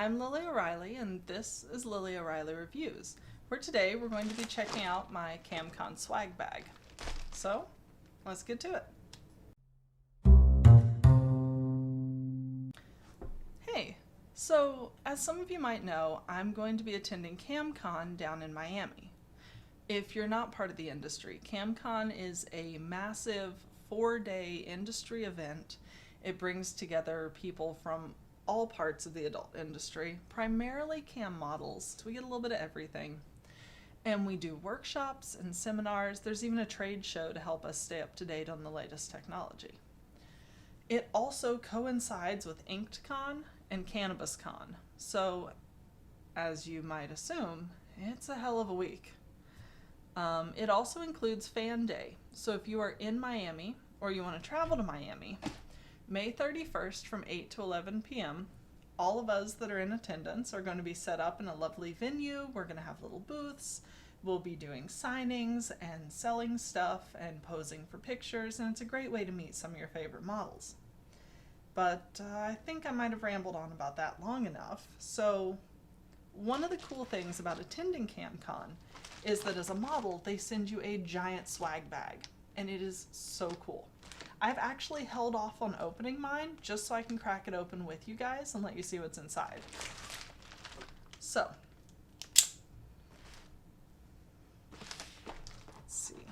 I'm Lily O'Reilly, and this is Lily O'Reilly Reviews, where today we're going to be checking out my CamCon swag bag. So, let's get to it. Hey, so as some of you might know, I'm going to be attending CamCon down in Miami. If you're not part of the industry, CamCon is a massive 4-day industry event. It brings together people from all parts of the adult industry, primarily cam models. So we get a little bit of everything. And we do workshops and seminars. There's even a trade show to help us stay up to date on the latest technology. It also coincides with InkedCon and CannabisCon. So, as you might assume, it's a hell of a week. It also includes Fan Day. So if you are in Miami or you want to travel to Miami, May 31st from 8 to 11 p.m., all of us that are in attendance are going to be set up in a lovely venue. We're going to have little booths. We'll be doing signings and selling stuff and posing for pictures, and it's a great way to meet some of your favorite models. But I think I might have rambled on about that long enough. So one of the cool things about attending CamCon is that as a model, they send you a giant swag bag, and it is so cool. I've actually held off on opening mine just so I can crack it open with you guys and let you see what's inside. So, let's see.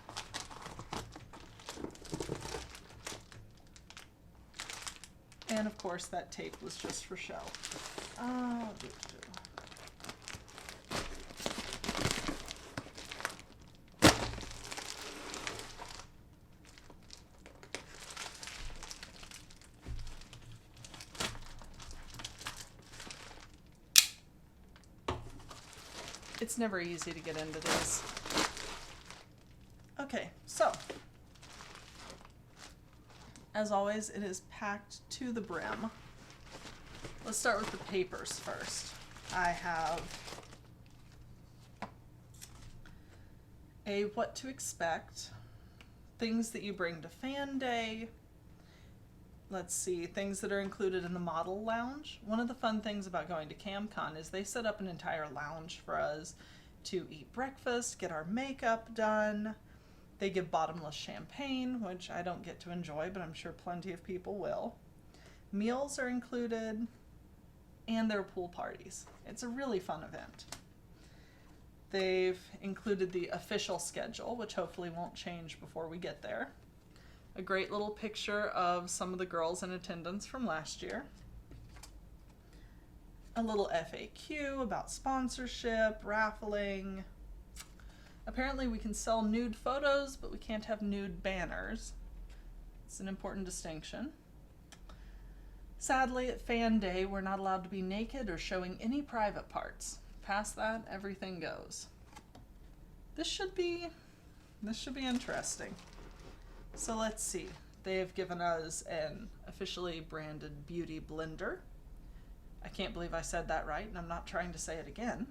And of course that tape was just for show. It's never easy to get into this. Okay, so, as always, it is packed to the brim. Let's start with the papers first. I have a what to expect, things that you bring to Fan Day. Let's see, things that are included in the model lounge. One of the fun things about going to CamCon is they set up an entire lounge for us to eat breakfast, get our makeup done. They give bottomless champagne, which I don't get to enjoy, but I'm sure plenty of people will. Meals are included, and there are pool parties. It's a really fun event. They've included the official schedule, which hopefully won't change before we get there. A great little picture of some of the girls in attendance from last year. A little FAQ about sponsorship, raffling. Apparently we can sell nude photos, but we can't have nude banners. It's an important distinction. Sadly, at Fan Day, we're not allowed to be naked or showing any private parts. Past that, everything goes. This should be interesting. So let's see. They have given us an officially branded beauty blender. I can't believe I said that right, and I'm not trying to say it again.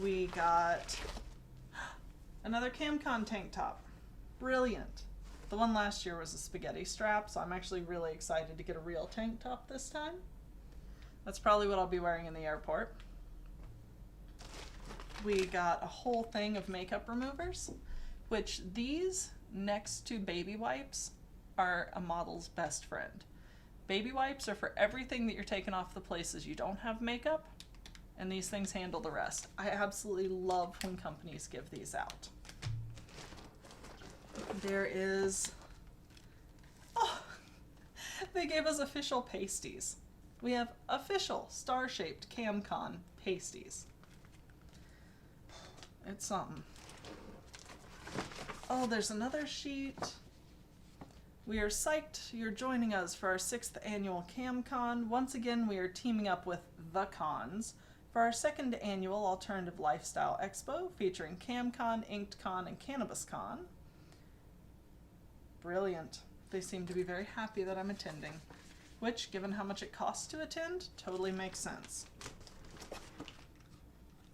We got another CamCon tank top. Brilliant. The one last year was a spaghetti strap, so I'm actually really excited to get a real tank top this time. That's probably what I'll be wearing in the airport. We got a whole thing of makeup removers, which these, next to baby wipes, are a model's best friend. Baby wipes are for everything that you're taking off the places you don't have makeup, and these things handle the rest. I absolutely love when companies give these out. There is, they gave us official pasties. We have official star-shaped CamCon pasties. It's something. Oh, there's another sheet. We are psyched you're joining us for our 6th annual CamCon. Once again, we are teaming up with The Cons for our 2nd annual Alternative Lifestyle Expo featuring CamCon, InkedCon, and CannabisCon. Brilliant. They seem to be very happy that I'm attending, which, given how much it costs to attend, totally makes sense.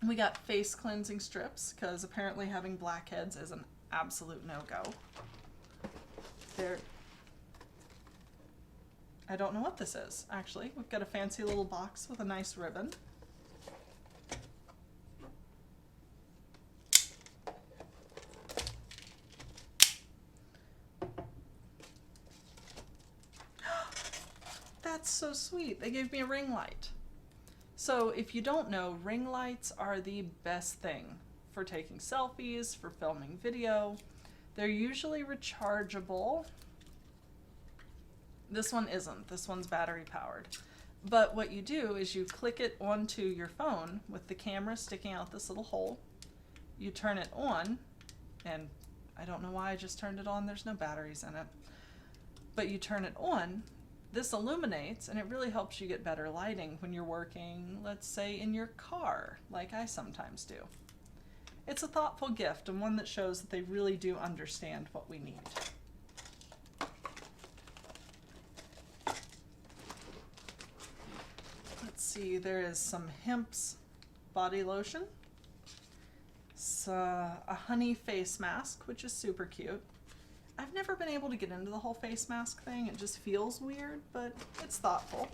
We got face cleansing strips, because apparently having blackheads is an absolute no-go. There I don't know what this is, actually. We've got a fancy little box with a nice ribbon. That's so sweet. They gave me a ring light. So if you don't know, ring lights are the best thing for taking selfies, for filming video. They're usually rechargeable. This one isn't. This one's battery powered. But what you do is you click it onto your phone with the camera sticking out this little hole. You turn it on, and I don't know why I just turned it on. There's no batteries in it. But you turn it on, this illuminates, and it really helps you get better lighting when you're working, let's say, in your car, like I sometimes do. It's a thoughtful gift, and one that shows that they really do understand what we need. Let's see, there is some Hemp's body lotion. It's a honey face mask, which is super cute. I've never been able to get into the whole face mask thing. It just feels weird, but it's thoughtful.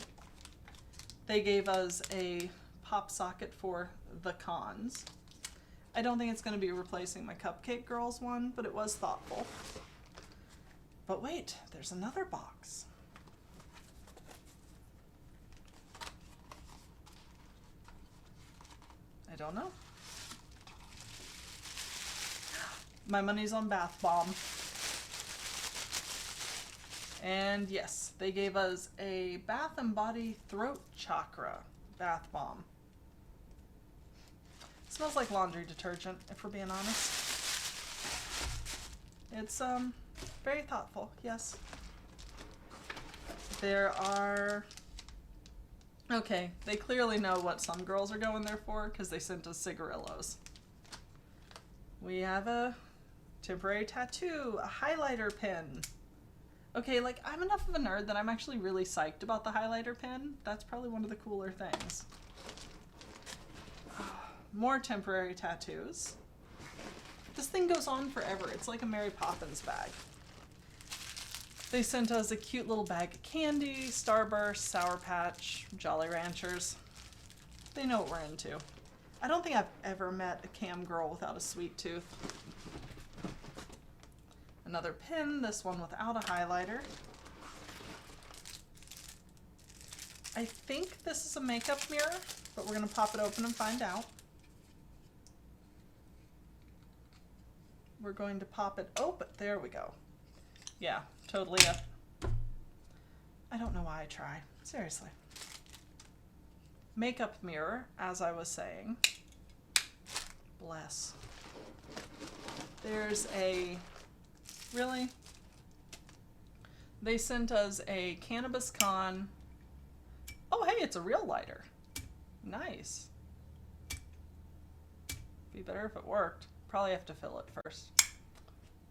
They gave us a pop socket for the cons. I don't think it's going to be replacing my Cupcake Girls one, but it was thoughtful. But wait, there's another box. I don't know. My money's on bath bomb. And yes, they gave us a Bath and Body Throat Chakra bath bomb. It smells like laundry detergent, if we're being honest. It's very thoughtful, yes. There are... Okay, they clearly know what some girls are going there for because they sent us cigarillos. We have a temporary tattoo, a highlighter pen. Okay, like, I'm enough of a nerd that I'm actually really psyched about the highlighter pen. That's probably one of the cooler things. More temporary tattoos. This thing goes on forever. It's like a Mary Poppins bag. They sent us a cute little bag of candy, Starburst, Sour Patch, Jolly Ranchers. They know what we're into. I don't think I've ever met a cam girl without a sweet tooth. Another pin, this one without a highlighter. I think this is a makeup mirror, but we're going to pop it open and find out. We're going to pop it open. There we go. Yeah, totally I don't know why I try. Seriously. Makeup mirror, as I was saying. Bless. There's a... Really? They sent us a Cannabis Con. Oh, hey, it's a real lighter. Nice. Be better if it worked. Probably have to fill it first.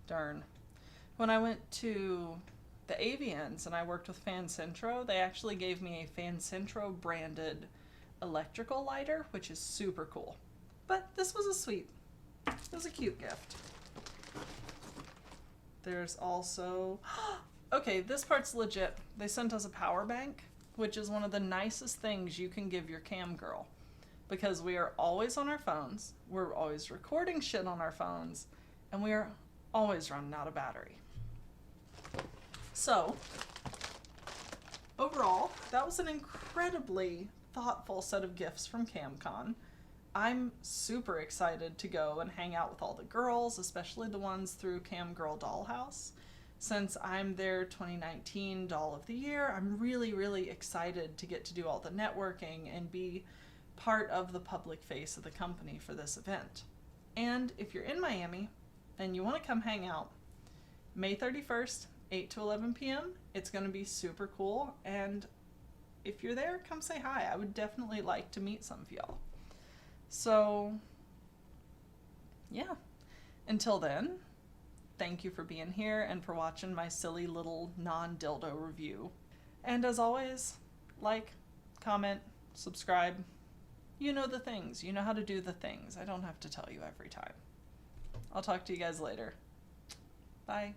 Darn. When I went to the Avians and I worked with Fan Centro, they actually gave me a Fan Centro branded electrical lighter, which is super cool. But this was a sweet, it was a cute gift. There's also, okay, this part's legit. They sent us a power bank, which is one of the nicest things you can give your cam girl. Because we are always on our phones, we're always recording shit on our phones, and we are always running out of battery. So, overall, that was an incredibly thoughtful set of gifts from CamCon. I'm super excited to go and hang out with all the girls, especially the ones through Cam Girl Dollhouse. Since I'm their 2019 Doll of the Year, I'm really, really excited to get to do all the networking and be part of the public face of the company for this event. And if you're in Miami and you want to come hang out, May 31st, 8 to 11 p.m., it's going to be super cool. And if you're there, come say hi. I would definitely like to meet some of y'all. So, yeah. Until then, thank you for being here and for watching my silly little non-dildo review. And as always, like, comment, subscribe. You know the things. You know how to do the things. I don't have to tell you every time. I'll talk to you guys later. Bye.